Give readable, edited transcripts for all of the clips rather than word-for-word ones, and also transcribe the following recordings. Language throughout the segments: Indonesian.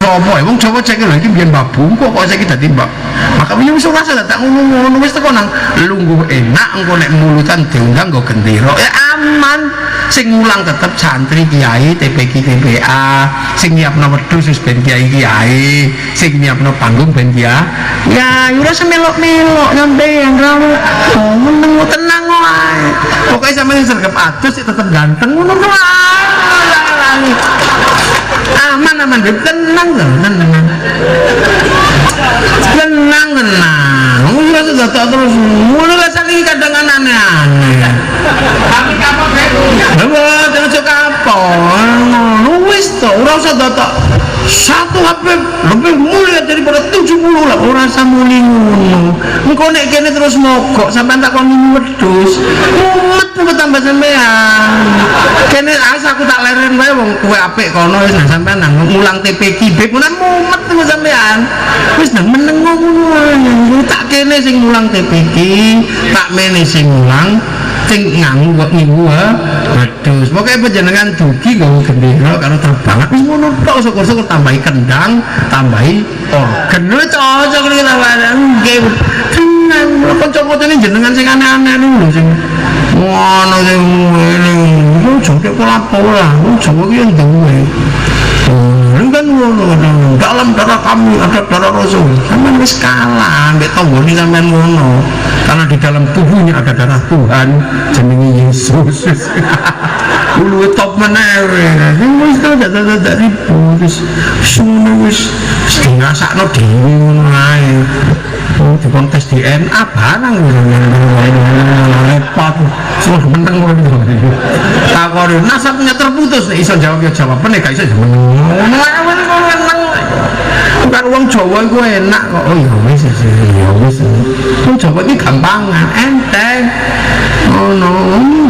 apa wong Jawa cek lho iki biyen babu kok saiki dadi mbak maka wis ora rasa tak ngono wis teko nang lungguh enak engko nek mulutan diundang nggo gendera ya aman sing ngulang tetep santri kiai TPQ TPA sing nyiapno wedhus wis ben kiai sing nyiapno panggung ben ya ora semelok-melok nyampean ra meneng tenang wae pokoke sampeyan sergap adus tetep ganteng ngono wae aman tenang ora sedadak terus ngono lah saiki kadang aneh-aneh kami kapok lho terus kapok wis to ora usah dadak satu HP lebih mulia daripada 70 lah ora usah muni ngono engko nek kene terus mogok sampean tak kon wedhus mumet kok tambah sampean kene aku tak leren wae wong kowe apik kono wis sampean nang mulang TPQ beb mumet kok sampean wis nang meneng ngono tak kene sing mulang TPQ tak mene sing mulang sing nganggo wedhus pokoke panjenengan dugi nggo gendera karo terbanget wis ngono tok syukur-syukur tambahi kendang tambahi organ wis cocok iki lawanan nggih tenan kanca-kancane jenengan sing aneh-aneh lho sing ngono sing ngene joget pola-pola Jawa ki duwe kan ngono dalam darah kami ada darah Rasul sampean wis kalah mbek tanggane sampean ngono karena di dalam tubuhnya ada darah Tuhan jenenge Yesus lu top menewe wis dadak ribut wis ngrasakno dhewe ngono ae di kontes DNA barang repot semua meneng ngono takon nasabnya terputus nek iso jawab ya jawab nek gak iso bukan uang Jawa itu enak kok oh ya wis uang Jawa ini gampangan enteng oh no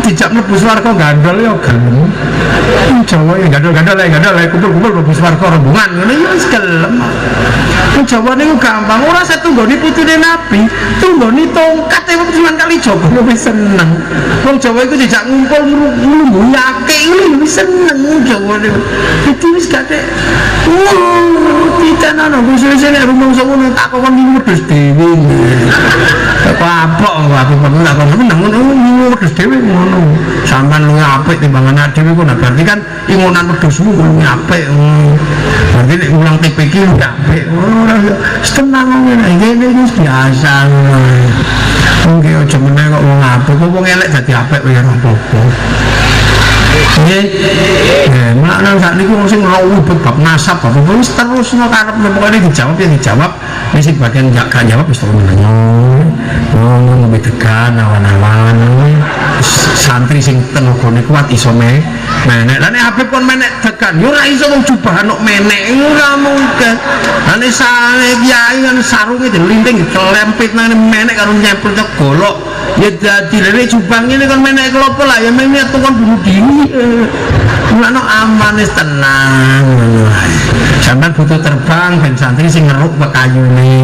dijak mlebu swarga gandol ya gelem uang Jawa ya gandol kumpul mlebu swarga rombongan ngono ya wis gelem uang Jawa niku gampang ora setunggone putune Nabi tunggone tongkat e cuman kali Jawa wis seneng uang Jawa iku dijak ngumpul nglungguh yake wis seneng uang Jawa niku dadi wis gak kita nana khususnya nek rumah ngono tak kok niku wedhus dhewe. Apa aku pernah tak menang ngono wedhus dhewe ngono. Sampeyan luwih apik timbangan anak dhewe kok berarti kan ingonan wedhusmu luwih apik. Berarti nek ulang TPQ ndak apik. Ora tenang ngene wis biasa. Nggih aja meneh kok wong apik kok wong elek dadi apik ya ora apa-apa. Makna saat ini aku sing rawuh bab nasab apa wis terus no karepne pokoke dijawab wis bagian gak jawab wis terus ngomong lebih tekan awan-awan santri sing tenagane kuat iso menek lan Habib kon menek tekan yo ora iso wong jubahan kok menek ora mungkin lan sale kiai kan sarunge dilinting kelempit nang menek karo nyempel tek golok ya dadi lere jubang ini kan menek klopo lah ya menek tukang bunuh diri ngono aman wis tenang sampean butuh terbang ben santri sing ngeruk pekayune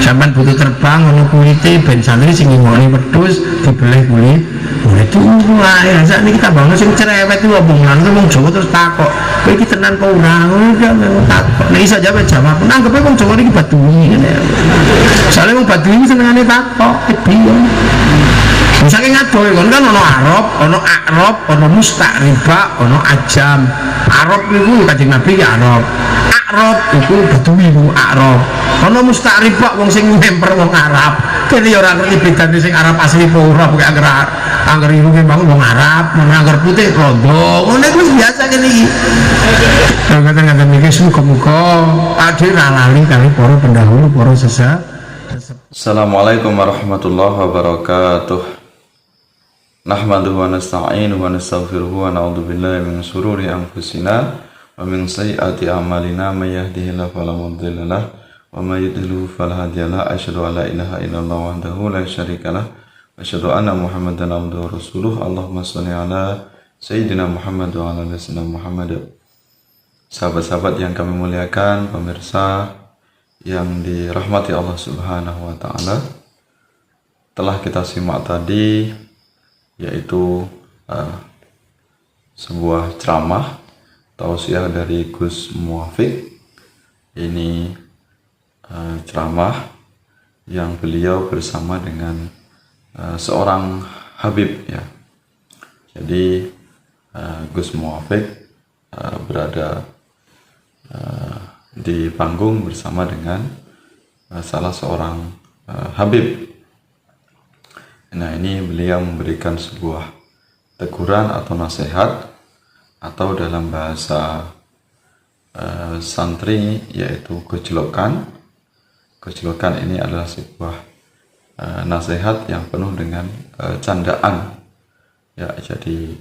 sampean butuh terbang ngono kulite ben santri sing ngoni wedhus dibeleh kulit itu wae sak niki tambah sing cerewet ku omongan wong Jawa terus takok kowe iki tenan apa ora ngono takok nek iso jawab anggepe wong Jawa niki badui ngene soalnya wong badui senengane takok piye misalnya ngadoe kan ono Arab, ono Akrab, ono Musta'riba, ono Ajam. Arab itu Kanjeng Nabi ya Arab. Akrab itu Badui itu Akrab. Ono Musta'riba wong sing memper wong Arab. Kene ya ora ngerti bedane sing Arab asli apa ora pokoke angger irunge bangun wong Arab, angger putih rondo. Ngono iku biasa kene iki. Kadang-kadang mikir muga-muga ade ra lali kali para pendahulu, para sesat. Assalamualaikum warahmatullahi wabarakatuh. Nahmaduhu wa nasta'inuhu wa nastaghfiruhu wa na'udzu billahi min shururi anfusina wa min sayyiati a'malina may yahdihillahu fala mudilla lahu wa may yudlil fala hadiya lahu asyhadu an la ilaha illallah wahdahu la syarika lahu wa asyhadu anna muhammadan abduhu wa rasuluh. Allahumma shalli ala sayyidina Muhammad wa ala ali sayyidina Muhammad. Sahabat-sahabat yang kami muliakan, pemirsa yang dirahmati Allah Subhanahu wa taala, telah kita simak tadi yaitu sebuah ceramah tausiah dari Gus Muwafiq ini ceramah yang beliau bersama dengan seorang Habib ya. Jadi Gus Muwafiq berada di panggung bersama dengan salah seorang Habib. Nah, ini beliau memberikan sebuah teguran atau nasihat, atau dalam bahasa santri yaitu gejlokan. Gejlokan ini adalah sebuah nasihat yang penuh dengan candaan. Ya, jadi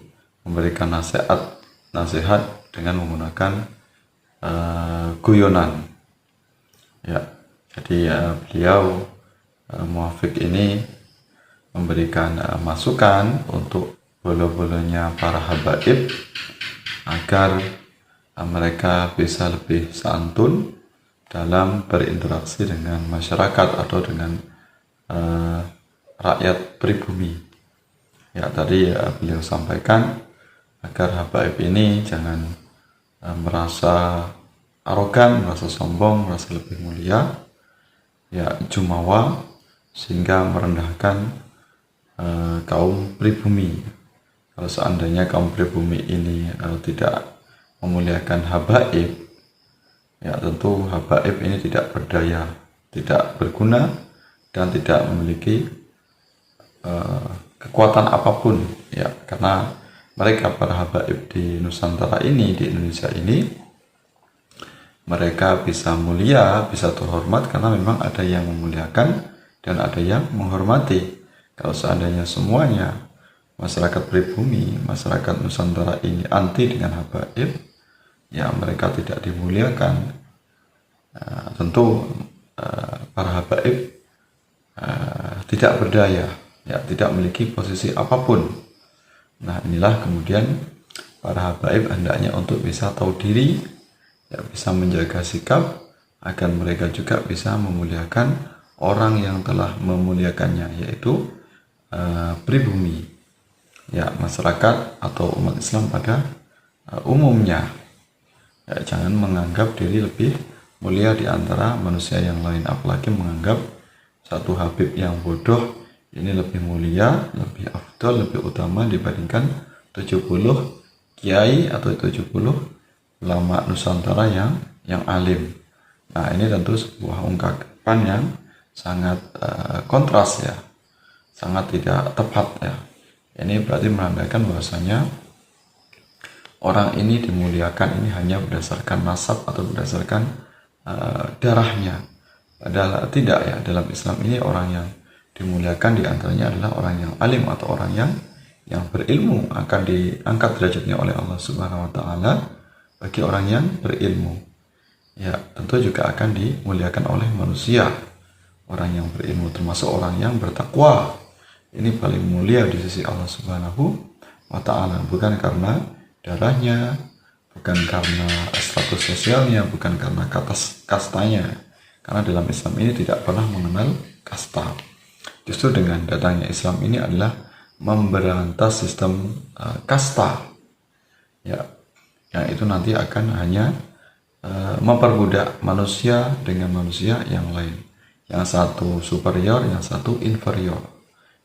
memberikan nasihat dengan menggunakan guyonan. Ya, jadi beliau Muwafiq ini memberikan masukan untuk bolo-bolonya para habaib agar mereka bisa lebih santun dalam berinteraksi dengan masyarakat atau dengan rakyat pribumi. Ya, tadi beliau sampaikan agar habaib ini jangan merasa arogan, merasa sombong, merasa lebih mulia, ya jumawa, sehingga merendahkan kaum pribumi. Kalau seandainya kaum pribumi ini tidak memuliakan habaib, ya tentu habaib ini tidak berdaya, tidak berguna, dan tidak memiliki kekuatan apapun ya, karena mereka para habaib di Nusantara ini, di Indonesia ini, mereka bisa mulia, bisa terhormat karena memang ada yang memuliakan dan ada yang menghormati. Kalau seandainya semuanya masyarakat pribumi, masyarakat Nusantara ini anti dengan habaib, ya mereka tidak dimuliakan, tentu para habaib tidak berdaya, ya tidak memiliki posisi apapun. Nah, inilah kemudian para habaib hendaknya untuk bisa tahu diri, ya bisa menjaga sikap agar mereka juga bisa memuliakan orang yang telah memuliakannya, yaitu pribumi, ya masyarakat atau umat Islam pada umumnya. Ya, jangan menganggap diri lebih mulia di antara manusia yang lain, apalagi menganggap satu habib yang bodoh ini lebih mulia, lebih afdal, lebih utama dibandingkan 70 kiai atau 70 ulama Nusantara yang alim. Nah, ini tentu sebuah ungkapan yang sangat kontras ya, sangat tidak tepat ya. Ini berarti menandakan bahwasanya orang ini dimuliakan ini hanya berdasarkan nasab atau berdasarkan darahnya. Padahal tidak ya, dalam Islam ini orang yang dimuliakan diantaranya adalah orang yang alim atau orang yang berilmu, akan diangkat derajatnya oleh Allah Subhanahu wa taala bagi orang yang berilmu. Ya, tentu juga akan dimuliakan oleh manusia. Orang yang berilmu termasuk orang yang bertakwa. Ini paling mulia di sisi Allah Subhanahu wa taala, bukan karena darahnya, bukan karena status sosialnya, bukan karena kastanya. Karena dalam Islam ini tidak pernah mengenal kasta. Justru dengan datangnya Islam ini adalah memberantas sistem kasta. Ya, yang itu nanti akan hanya memperbudak manusia dengan manusia yang lain. Yang satu superior, yang satu inferior.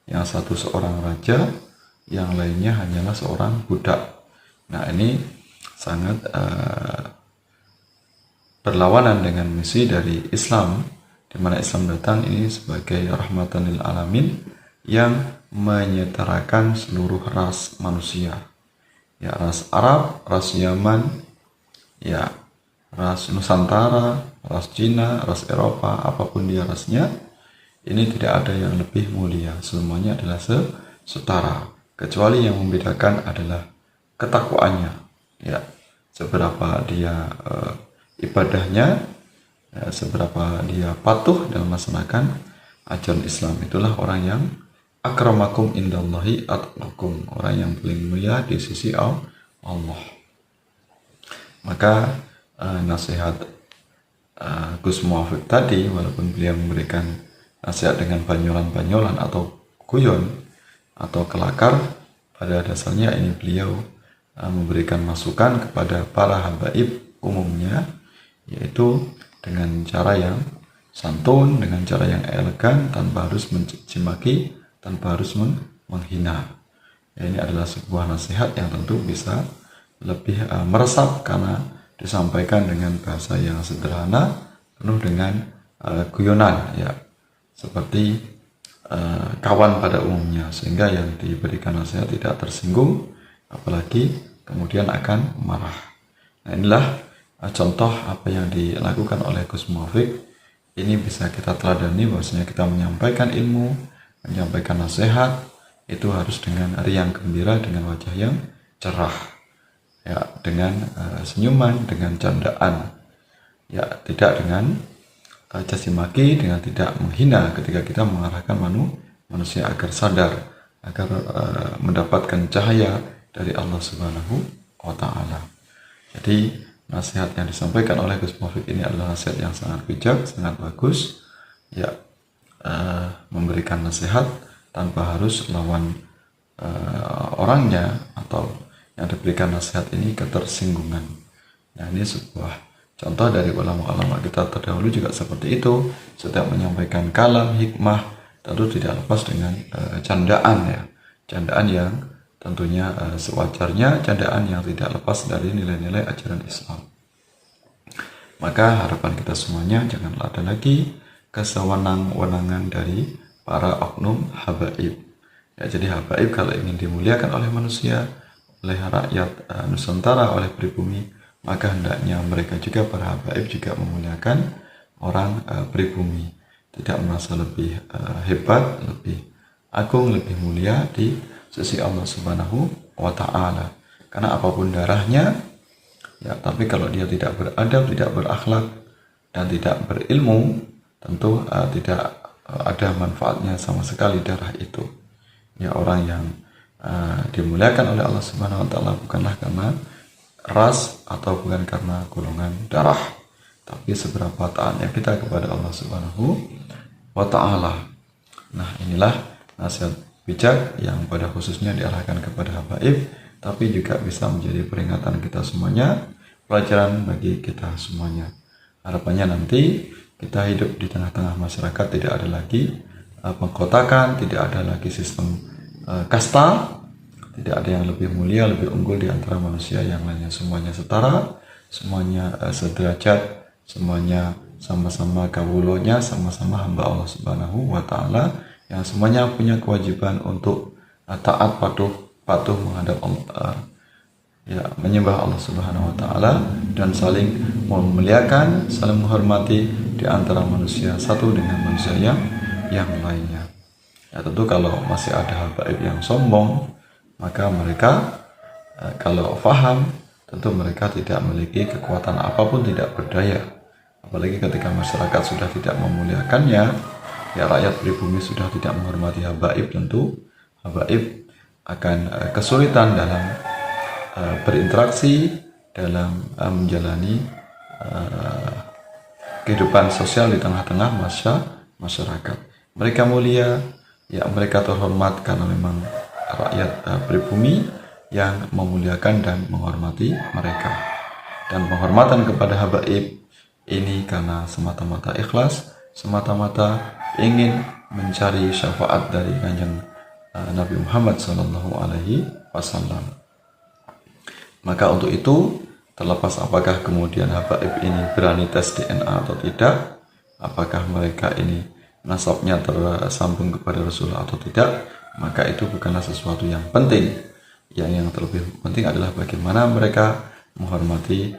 Yang satu seorang raja, yang lainnya hanyalah seorang budak. Nah, ini sangat berlawanan dengan misi dari Islam, di mana Islam datang ini sebagai rahmatan lil alamin yang menyetarakan seluruh ras manusia. Ya, ras Arab, ras Yaman, ya ras Nusantara, ras Cina, ras Eropa, apapun dia rasnya, ini tidak ada yang lebih mulia, semuanya adalah setara, kecuali yang membedakan adalah ketakwaannya, ya seberapa dia ibadahnya, ya, seberapa dia patuh dalam melaksanakan ajaran Islam. Itulah orang yang akramakum indallahi atqakum, orang yang paling mulia di sisi Allah. Maka nasihat Gus Muwafiq tadi, walaupun beliau memberikan nasihat dengan banyolan-banyolan atau guyon atau kelakar, pada dasarnya ini beliau memberikan masukan kepada para habaib umumnya, yaitu dengan cara yang santun, dengan cara yang elegan, tanpa harus mencaci maki, tanpa harus menghina. Ya, ini adalah sebuah nasihat yang tentu bisa lebih meresap karena disampaikan dengan bahasa yang sederhana, penuh dengan guyonan, ya, seperti kawan pada umumnya, sehingga yang diberikan nasihat tidak tersinggung, apalagi kemudian akan marah. Nah, inilah contoh apa yang dilakukan oleh Gus Muafik. Ini bisa kita teladani bahwasanya kita menyampaikan ilmu, menyampaikan nasihat itu harus dengan riang gembira, dengan wajah yang cerah, ya, dengan senyuman, dengan candaan, ya, tidak dengan caci maki, dengan tidak menghina ketika kita mengarahkan manusia agar sadar, agar mendapatkan cahaya dari Allah Subhanahu wa Ta'ala. Jadi nasihat yang disampaikan oleh Gus Muafik ini adalah nasihat yang sangat bijak, sangat bagus, ya, memberikan nasihat tanpa harus lawan orangnya atau yang diberikan nasihat ini ketersinggungan. Nah, ini sebuah contoh dari ulama-ulama kita terdahulu juga seperti itu. Setiap menyampaikan kalam hikmah tentu tidak lepas dengan candaan, ya, candaan yang tentunya sewajarnya, candaan yang tidak lepas dari nilai-nilai ajaran Islam. Maka harapan kita semuanya janganlah ada lagi kesewenang-wenangan dari para oknum habaib. Ya, jadi habaib kalau ingin dimuliakan oleh manusia, oleh rakyat Nusantara, oleh pribumi, maka hendaknya mereka juga, para habaib, juga memuliakan orang pribumi, tidak merasa lebih hebat, lebih agung, lebih mulia di sisi Allah Subhanahu wa Ta'ala. Karena apapun darahnya, ya, tapi kalau dia tidak beradab, tidak berakhlak, dan tidak berilmu, tentu tidak ada manfaatnya sama sekali darah itu. Ya, orang yang dimuliakan oleh Allah Subhanahu wa Ta'ala bukanlah karena ras atau bukan karena golongan darah, tapi seberapa taatnya kita kepada Allah Subhanahu wa Ta'ala. Nah, inilah nasihat bijak yang pada khususnya diarahkan kepada habaib, tapi juga bisa menjadi peringatan kita semuanya, pelajaran bagi kita semuanya. Harapannya nanti kita hidup di tengah-tengah masyarakat, tidak ada lagi pengkotakan, tidak ada lagi sistem kasta, tidak ada yang lebih mulia, lebih unggul di antara manusia yang lainnya. Semuanya setara, semuanya sederajat, semuanya sama-sama kawulonya, sama-sama hamba Allah Subhanahu wa Ta'ala, yang semuanya punya kewajiban untuk taat, patuh menghadap Allah, ya, menyembah Allah Subhanahu wa Ta'ala, dan saling memuliakan, saling menghormati di antara manusia satu dengan manusia yang lainnya. Ya, tentu kalau masih ada habaib yang sombong, maka mereka kalau faham, tentu mereka tidak memiliki kekuatan apapun, tidak berdaya. Apalagi ketika masyarakat sudah tidak memuliakannya, ya, rakyat pribumi sudah tidak menghormati habaib, tentu habaib akan kesulitan dalam berinteraksi, dalam menjalani kehidupan sosial di tengah-tengah masyarakat. Mereka mulia, ya, mereka terhormat karena memang rakyat pribumi yang memuliakan dan menghormati mereka. Dan penghormatan kepada habaib ini karena semata-mata ikhlas, semata-mata ingin mencari syafaat dari kanjeng Nabi Muhammad SAW. Maka untuk itu, terlepas apakah kemudian habaib ini berani tes DNA atau tidak, apakah mereka ini nasabnya tersambung kepada Rasulullah atau tidak, maka itu bukanlah sesuatu yang penting. Yang terlebih penting adalah bagaimana mereka menghormati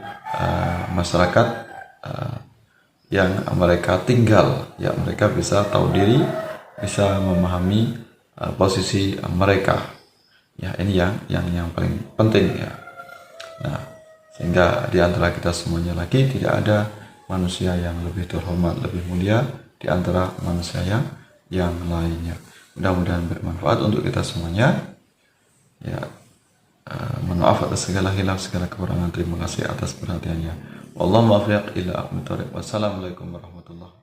masyarakat yang mereka tinggal. Ya, mereka bisa tahu diri, bisa memahami posisi mereka. Ya, ini yang paling penting, ya. Nah, sehingga di antara kita semuanya lagi tidak ada manusia yang lebih terhormat, lebih mulia di antara manusia yang lainnya. Mudah-mudahan bermanfaat untuk kita semuanya. Ya, mohon maaf atas segala hilaf, segala kekurangan. Terima kasih atas perhatiannya. Wallahu muwaffiq ila aqwamit thoriq. Wassalamualaikum warahmatullahi wabarakatuh.